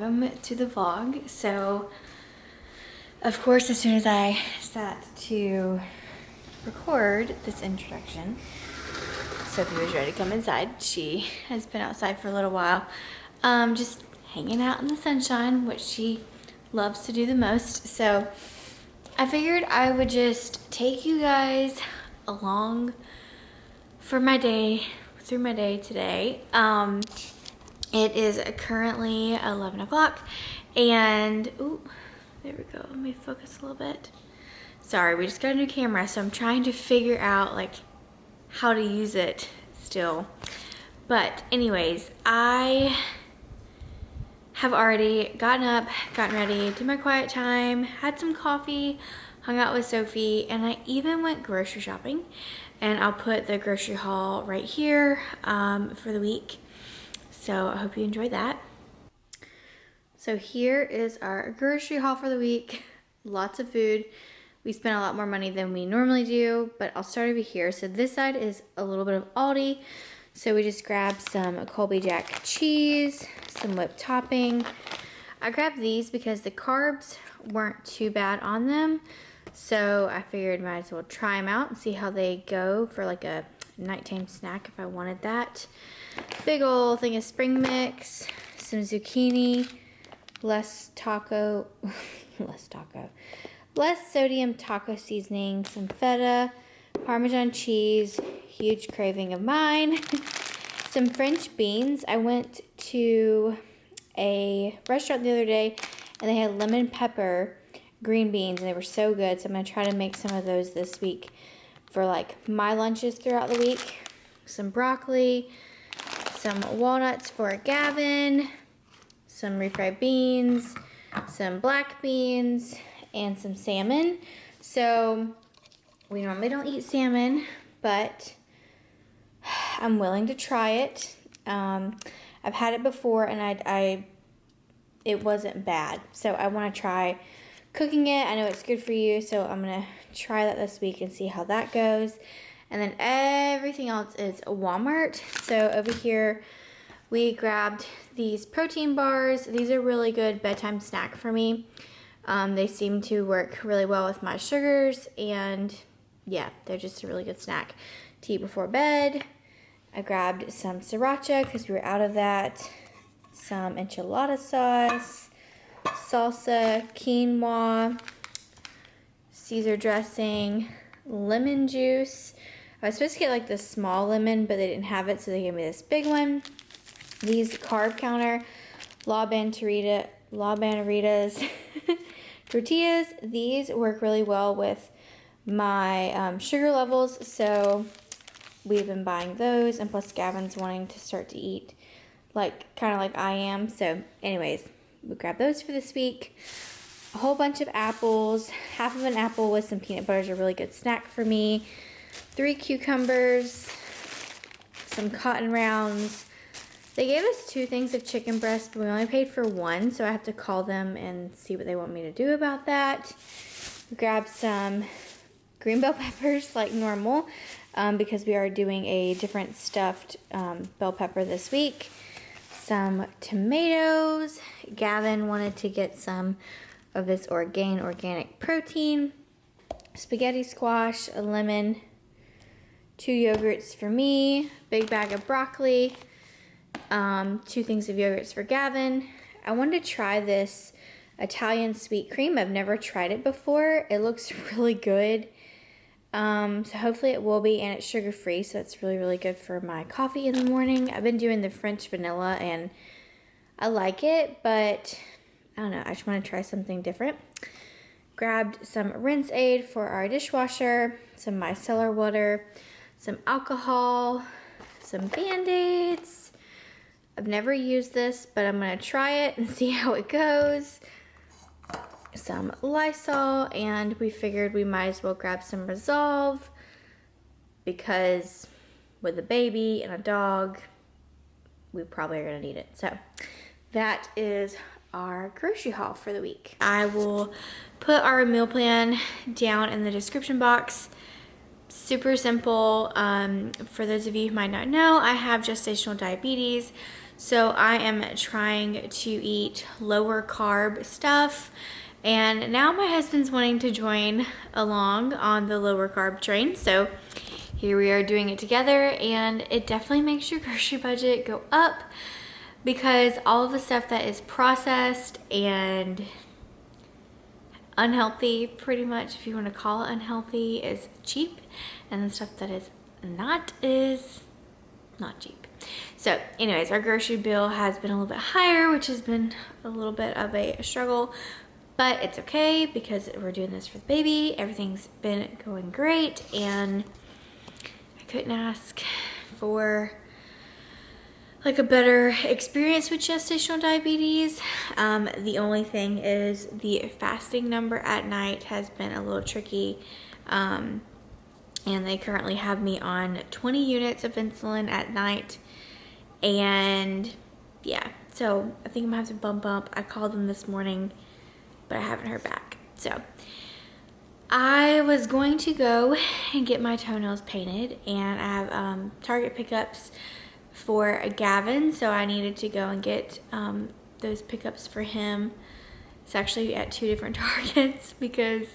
welcome to the vlog. So, of course, as soon as I sat to record this introduction, Sophie was ready to come inside. She has been outside for a little while, just hanging out in the sunshine, which she loves to do the most. So I figured I would just take you guys along for my day, through my day today. It is currently 11 o'clock and, ooh, there we go. Let me focus a little bit. Sorry, we just got a new camera, so I'm trying to figure out like how to use it still. But anyways, I have already gotten up, gotten ready, did my quiet time, had some coffee, hung out with Sophie, and I even went grocery shopping. And I'll put the grocery haul right here for the week. So I hope you enjoyed that. So here is our grocery haul for the week. Lots of food. We spent a lot more money than we normally do, but I'll start over here. So this side is a little bit of Aldi. So we just grabbed some Colby Jack cheese, some whipped topping. I grabbed these because the carbs weren't too bad on them. So I figured might as well try them out and see how they go for like a nighttime snack if I wanted that. Big old thing of spring mix, some zucchini, less sodium taco seasoning, some feta, Parmesan cheese, huge craving of mine, some French beans. I went to a restaurant the other day and they had lemon pepper green beans and they were so good. So I'm going to try to make some of those this week for like my lunches throughout the week. Some broccoli, some walnuts for Gavin, some refried beans, some black beans, and some salmon. So we normally don't eat salmon, but I'm willing to try it. I've had it before and it wasn't bad. So I want to try cooking it. I know it's good for you, so I'm gonna try that this week and see how that goes. And then everything else is Walmart. So over here we grabbed these protein bars. These are really good bedtime snack for me. They seem to work really well with my sugars, and yeah, they're just a really good snack to eat before bed. I grabbed some sriracha because we were out of that, some enchilada sauce, salsa, quinoa, Caesar dressing, lemon juice. I was supposed to get like the small lemon, but they didn't have it, so they gave me this big one. These carb counter La Banderitas tortillas. These work really well with my sugar levels, so we've been buying those, and plus Gavin's wanting to start to eat like kind of like I am. So anyways, we grabbed those for this week. A whole bunch of apples. Half of an apple with some peanut butter is a really good snack for me. 3 cucumbers. Some cotton rounds. They gave us 2 things of chicken breast, but we only paid for 1, so I have to call them and see what they want me to do about that. We grabbed some green bell peppers like normal because we are doing a different stuffed bell pepper this week. Some tomatoes. Gavin wanted to get some of this organic protein. Spaghetti squash, a lemon, 2 yogurts for me, big bag of broccoli, 2 things of yogurts for Gavin. I wanted to try this Italian sweet cream. I've never tried it before. It looks really good. So hopefully it will be, and it's sugar-free, so it's really, really good for my coffee in the morning. I've been doing the French vanilla, and I like it, but I don't know. I just want to try something different. Grabbed some rinse aid for our dishwasher, some micellar water, some alcohol, some Band-Aids. I've never used this, but I'm going to try it and see how it goes. Some Lysol, and we figured we might as well grab some Resolve because with a baby and a dog, we probably are going to need it. So that is our grocery haul for the week. I will put our meal plan down in the description box. Super simple. For those of you who might not know, I have gestational diabetes. So I am trying to eat lower carb stuff. And now my husband's wanting to join along on the lower carb train. So here we are doing it together, and it definitely makes your grocery budget go up because all of the stuff that is processed and unhealthy, pretty much, if you want to call it unhealthy, is cheap, and the stuff that is not cheap. So anyways, our grocery bill has been a little bit higher, which has been a little bit of a struggle, but it's okay because we're doing this for the baby. Everything's been going great, and I couldn't ask for like a better experience with gestational diabetes. The only thing is the fasting number at night has been a little tricky. And they currently have me on 20 units of insulin at night. And yeah, so I think I'm gonna have to bump up. I called them this morning, but I haven't heard back. So I was going to go and get my toenails painted, and I have Target pickups for Gavin, so I needed to go and get those pickups for him. It's actually at 2 different Targets because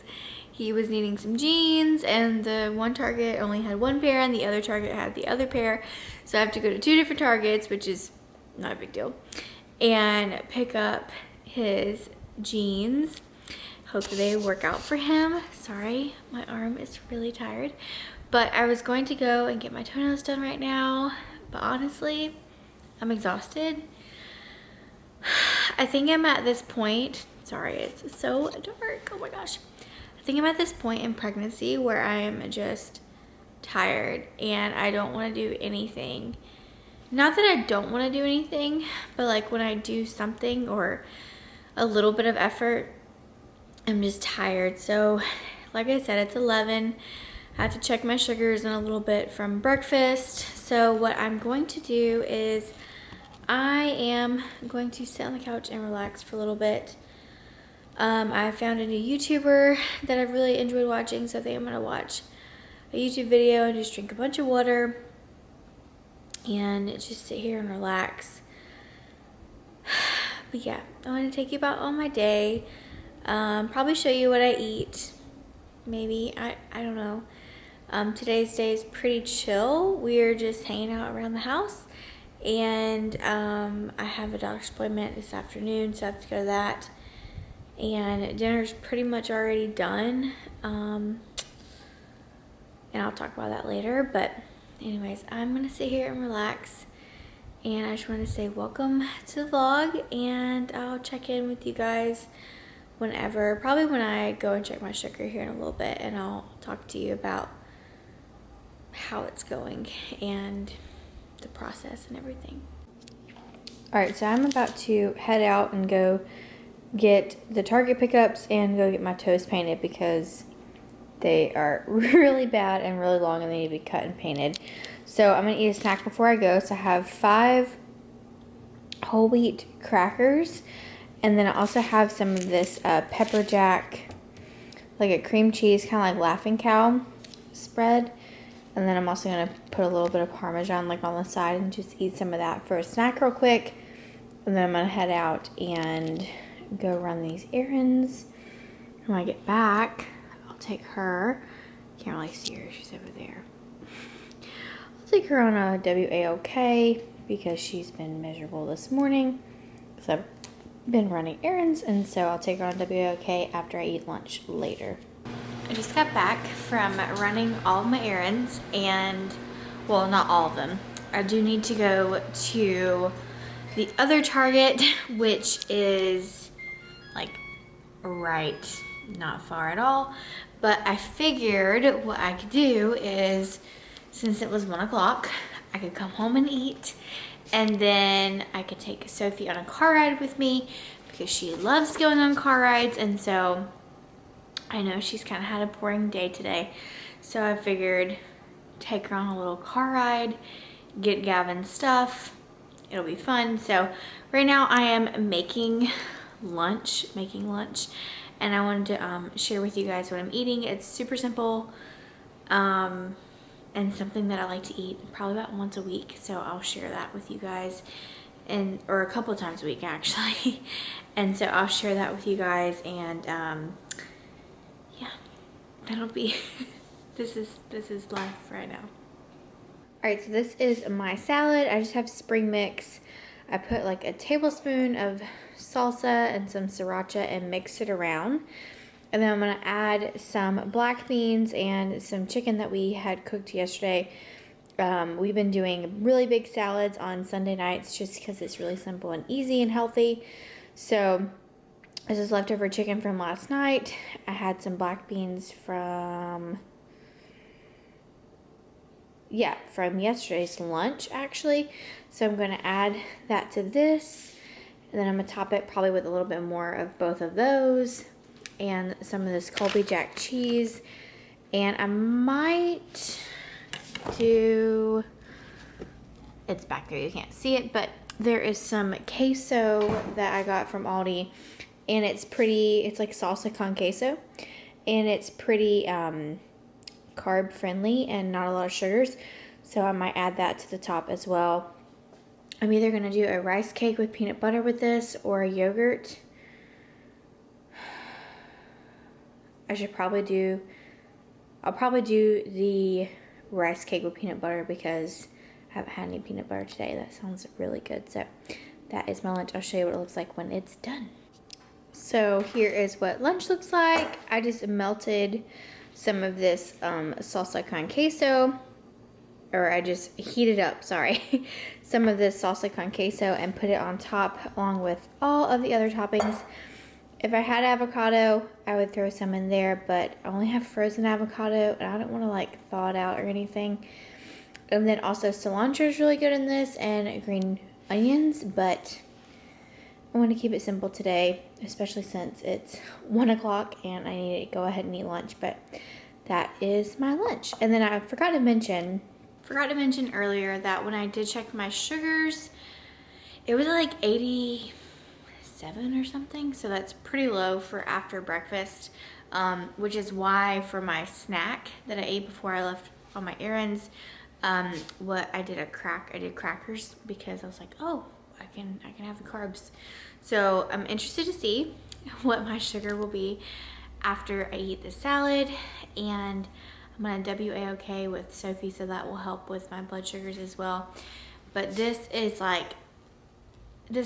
he was needing some jeans, and the one Target only had 1 pair and the other Target had the other pair. So I have to go to 2 different Targets, which is not a big deal, and pick up his jeans. Hope they work out for him. Sorry, my arm is really tired. But I was going to go and get my toenails done right now, but honestly, I'm exhausted. I think I'm at this point, sorry, it's so dark, oh my gosh. I think I'm at this point in pregnancy where I am just tired and I don't want to do anything. Not that I don't want to do anything, but like when I do something or a little bit of effort, I'm just tired. So like I said, it's 11. I have to check my sugars in a little bit from breakfast. So what I'm going to do is I am going to sit on the couch and relax for a little bit. I found a new YouTuber that I've really enjoyed watching, so I think I'm gonna watch a YouTube video and just drink a bunch of water and just sit here and relax. But yeah, I want to take you about all my day. Probably show you what I eat. Maybe, I don't know. Today's day is pretty chill. We're just hanging out around the house, and I have a doctor's appointment this afternoon, so I have to go to that. And dinner's pretty much already done, and I'll talk about that later. But anyways, I'm gonna sit here and relax, and I just want to say welcome to the vlog, and I'll check in with you guys whenever, probably when I go and check my sugar here in a little bit, and I'll talk to you about how it's going and the process and everything. All right, so I'm about to head out and go get the Target pickups and go get my toes painted because they are really bad and really long and they need to be cut and painted. So I'm gonna eat a snack before I go. So I have 5 whole wheat crackers, and then I also have some of this pepper jack, like a cream cheese, kind of like Laughing Cow spread. And then I'm also gonna put a little bit of Parmesan like on the side and just eat some of that for a snack real quick. And then I'm gonna head out and go run these errands. When I get back, I'll take her. Can't really see her, she's over there. I'll take her on a WAOK because she's been miserable this morning. So I've been running errands, and so I'll take her on WAOK after I eat lunch later. I just got back from running all of my errands, and well, not all of them. I do need to go to the other Target, which is like right, not far at all. But I figured what I could do is, since it was 1 o'clock, I could come home and eat, and then I could take Sophie on a car ride with me because she loves going on car rides. And so I know she's kind of had a boring day today, so I figured take her on a little car ride, get Gavin's stuff. It'll be fun. So right now I am making lunch, and I wanted to share with you guys what I'm eating. It's super simple, and something that I like to eat probably about once a week, so I'll share that with you guys. and or a couple times a week actually. And so I'll share that with you guys, and yeah, that'll be this is life right now. All right, so this is my salad. I just have spring mix. I put like a tablespoon of salsa and some sriracha and mix it around. And then I'm gonna add some black beans and some chicken that we had cooked yesterday. We've been doing really big salads on Sunday nights just because it's really simple and easy and healthy. So this is leftover chicken from last night. I had some black beans from yesterday's lunch actually. So I'm going to add that to this, and then I'm going to top it probably with a little bit more of both of those and some of this Colby Jack cheese. And I might do, it's back there, you can't see it, but there is some queso that I got from Aldi, and it's like salsa con queso, and it's pretty carb friendly and not a lot of sugars, so I might add that to the top as well. I'm either going to do a rice cake with peanut butter with this or a yogurt. I'll probably do the rice cake with peanut butter because I haven't had any peanut butter today. That sounds really good. So that is my lunch. I'll show you what it looks like when it's done. So here is what lunch looks like. I just melted some of this salsa con queso, or I just heated up, sorry, some of this salsa con queso and put it on top along with all of the other toppings. If I had avocado, I would throw some in there, but I only have frozen avocado and I don't want to like thaw it out or anything. And then also cilantro is really good in this, and green onions, but I want to keep it simple today, especially since it's 1 o'clock and I need to go ahead and eat lunch. But that is my lunch. And then I forgot to mention earlier that when I did check my sugars, it was like 87 or something. So that's pretty low for after breakfast, which is why for my snack that I ate before I left on my errands, what I did crackers, because I was like, oh, I can have the carbs. So I'm interested to see what my sugar will be after I eat the salad, and I'm gonna WA-OK with Sophie, so that will help with my blood sugars as well. But this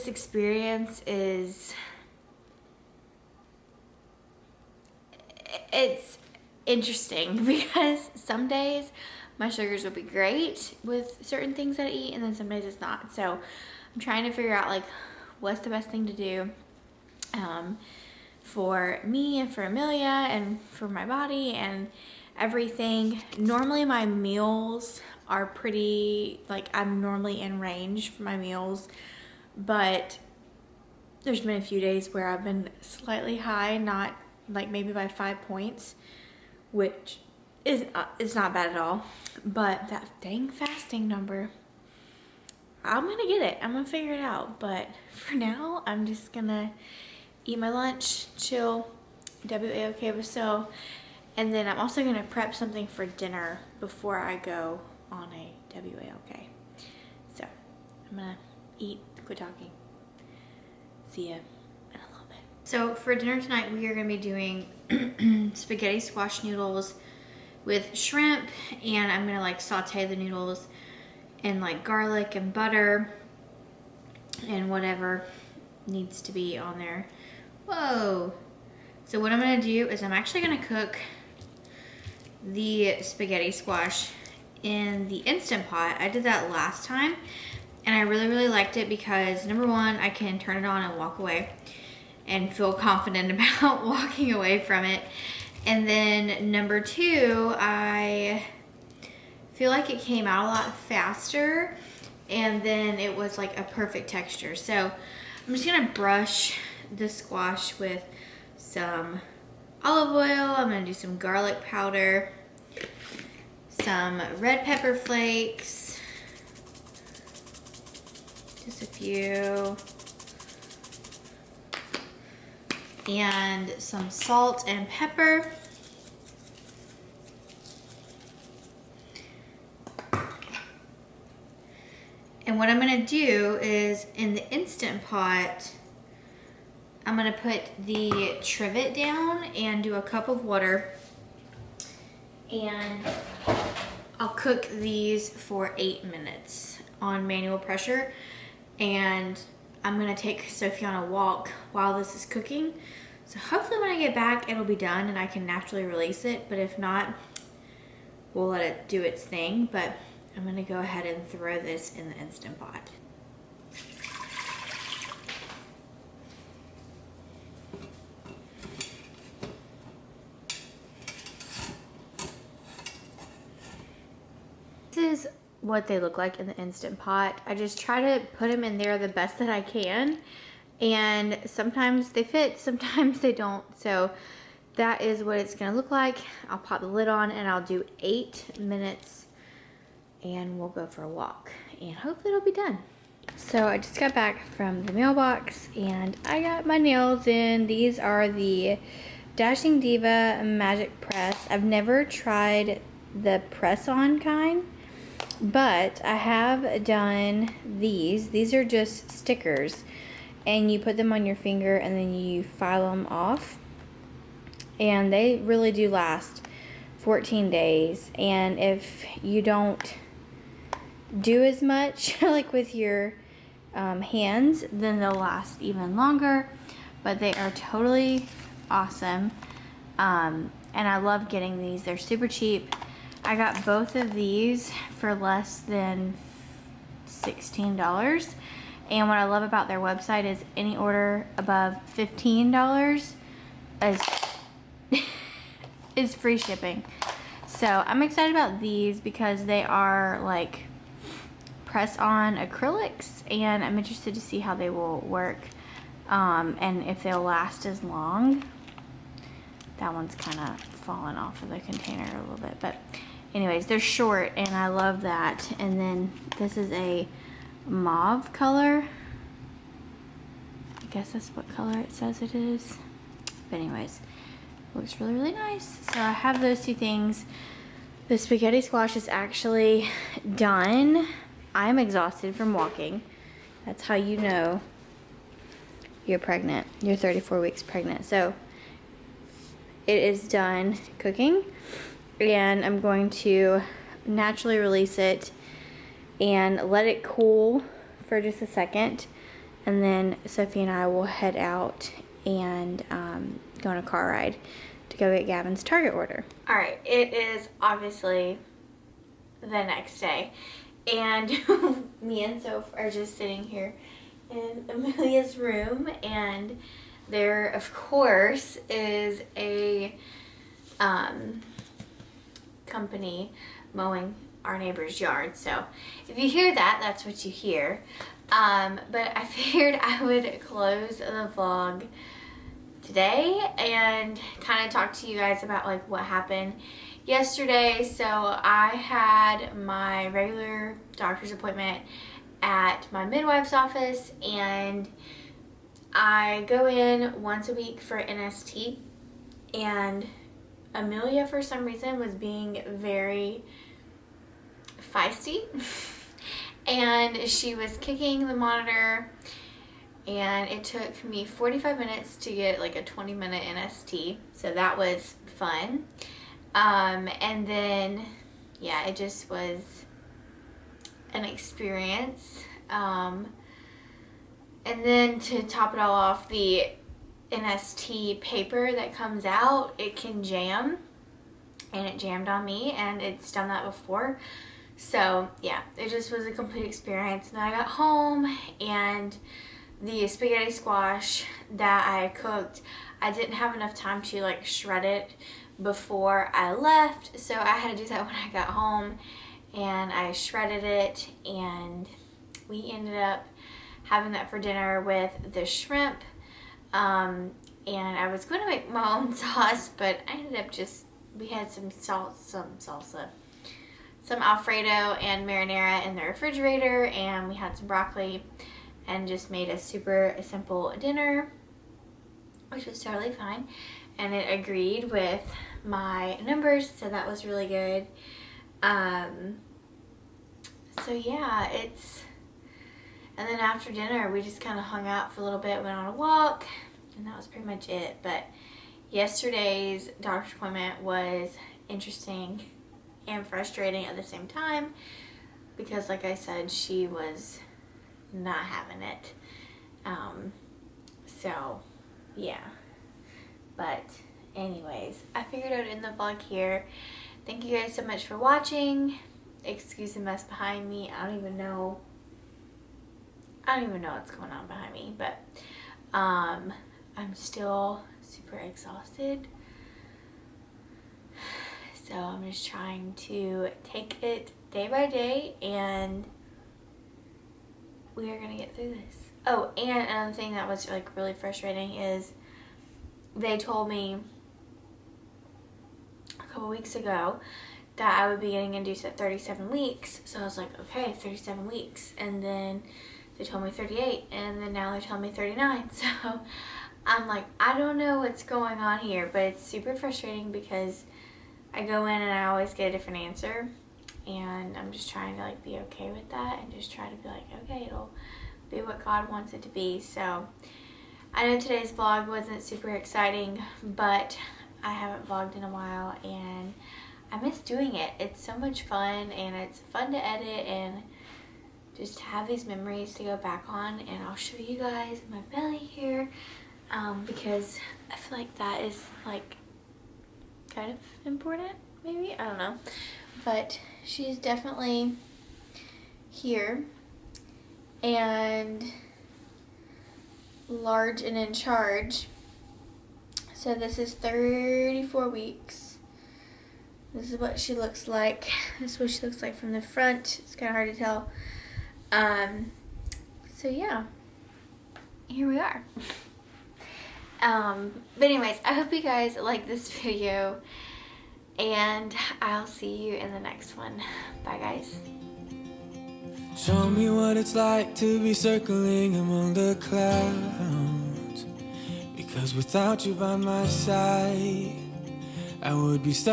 experience is, it's interesting because some days my sugars will be great with certain things that I eat, and then some days it's not. So I'm trying to figure out like what's the best thing to do for me and for Amelia and for my body and everything. Normally my meals are pretty, like I'm normally in range for my meals, but there's been a few days where I've been slightly high, not like maybe by 5 points, which is not bad at all. But that dang fasting number, I'm gonna get it. I'm gonna figure it out. But for now, I'm just gonna eat my lunch, chill, WA-OK with So, and then I'm also gonna prep something for dinner before I go on a WA-OK. So I'm gonna eat, quit talking. See ya in a little bit. So for dinner tonight, we are gonna be doing spaghetti squash noodles with shrimp, and I'm gonna like saute the noodles in like garlic and butter and whatever needs to be on there. Whoa. So what I'm gonna do is I'm actually gonna cook the spaghetti squash in the Instant Pot. I did that last time and I really liked it because number one, I can turn it on and walk away and feel confident about walking away from it. And then number two, I feel like it came out a lot faster, and then it was like a perfect texture. So I'm just gonna brush the squash with some olive oil. I'm gonna do some garlic powder, some red pepper flakes, just a few, and some salt and pepper. And what I'm gonna do is in the Instant Pot, I'm gonna put the trivet down and do a cup of water, and I'll cook these for 8 minutes on manual pressure. And I'm gonna take Sophie on a walk while this is cooking. So hopefully when I get back, it'll be done and I can naturally release it. But if not, we'll let it do its thing. But I'm gonna go ahead and throw this in the Instant Pot. This is what they look like in the Instant Pot. I just try to put them in there the best that I can. And sometimes they fit, sometimes they don't. So that is what it's gonna look like. I'll pop the lid on and I'll do 8 minutes and we'll go for a walk. And hopefully it'll be done. So I just got back from the mailbox and I got my nails in. These are the Dashing Diva Magic Press. I've never tried the press-on kind, but I have done these. These are just stickers and you put them on your finger and then you file them off. And they really do last 14 days. And if you don't do as much like with your hands, then they'll last even longer. But they are totally awesome. And I love getting these. They're super cheap. I got both of these for less than $16. And what I love about their website is any order above $15 is free shipping. So I'm excited about these because they are like press-on acrylics, and I'm interested to see how they will work and if they'll last as long. That one's kind of fallen off of the container a little bit, but anyways, they're short and I love that. And then this is a mauve color. I guess that's what color it says it is. But anyways, looks really, really nice. So I have those two things. The spaghetti squash is actually done. I'm exhausted from walking. That's how you know you're pregnant. You're 34 weeks pregnant. So it is done cooking, and I'm going to naturally release it and let it cool for just a second, and then Sophie and I will head out and go on a car ride to go get Gavin's Target order. All right, it is obviously the next day, and me and Soph are just sitting here in Amelia's room, and there, of course, is a company mowing our neighbor's yard. So if you hear that, that's what you hear. But I figured I would close the vlog today and kind of talk to you guys about like what happened yesterday. So I had my regular doctor's appointment at my midwife's office, and I go in once a week for NST, and Amelia for some reason was being very feisty and she was kicking the monitor, and it took me 45 minutes to get like a 20-minute NST, so that was fun. And then yeah, it just was an experience. And then to top it all off, the NST paper that comes out, it can jam, and it jammed on me, and it's done that before. So yeah, it just was a complete experience. And then I got home, and the spaghetti squash that I cooked, I didn't have enough time to like shred it before I left, so I had to do that when I got home, and I shredded it, and we ended up having that for dinner with the shrimp. And I was going to make my own sauce, but I ended up we had some salsa, some Alfredo and marinara in the refrigerator, and we had some broccoli, and just made a super simple dinner, which was totally fine, and it agreed with my numbers, so that was really good. So yeah, it's And then after dinner, we just kind of hung out for a little bit, went on a walk, and that was pretty much it. But yesterday's doctor's appointment was interesting and frustrating at the same time because, like I said, she was not having it. So, yeah. But anyways, I figured I would end the vlog here. Thank you guys so much for watching. Excuse the mess behind me. I don't even know what's going on behind me, but I'm still super exhausted. So I'm just trying to take it day by day, and we are gonna get through this. Oh, and another thing that was like really frustrating is they told me a couple weeks ago that I would be getting induced at 37 weeks. So I was like, okay, 37 weeks. And then they told me 38, and then now they're telling me 39. So I'm like, I don't know what's going on here, but it's super frustrating because I go in and I always get a different answer, and I'm just trying to like be okay with that and just try to be like, okay, it'll be what God wants it to be. So I know today's vlog wasn't super exciting, but I haven't vlogged in a while and I miss doing it. It's so much fun, and it's fun to edit and just have these memories to go back on. And I'll show you guys my belly here because I feel like that is like kind of important, maybe, I don't know, but she's definitely here and large and in charge. So this is 34 weeks. This is what she looks like. This is what she looks like from the front. It's kind of hard to tell. So yeah, here we are. But anyways, I hope you guys like this video, and I'll see you in the next one. Bye, guys. Show me what it's like to be circling among the clouds, because without you by my side, I would be stuck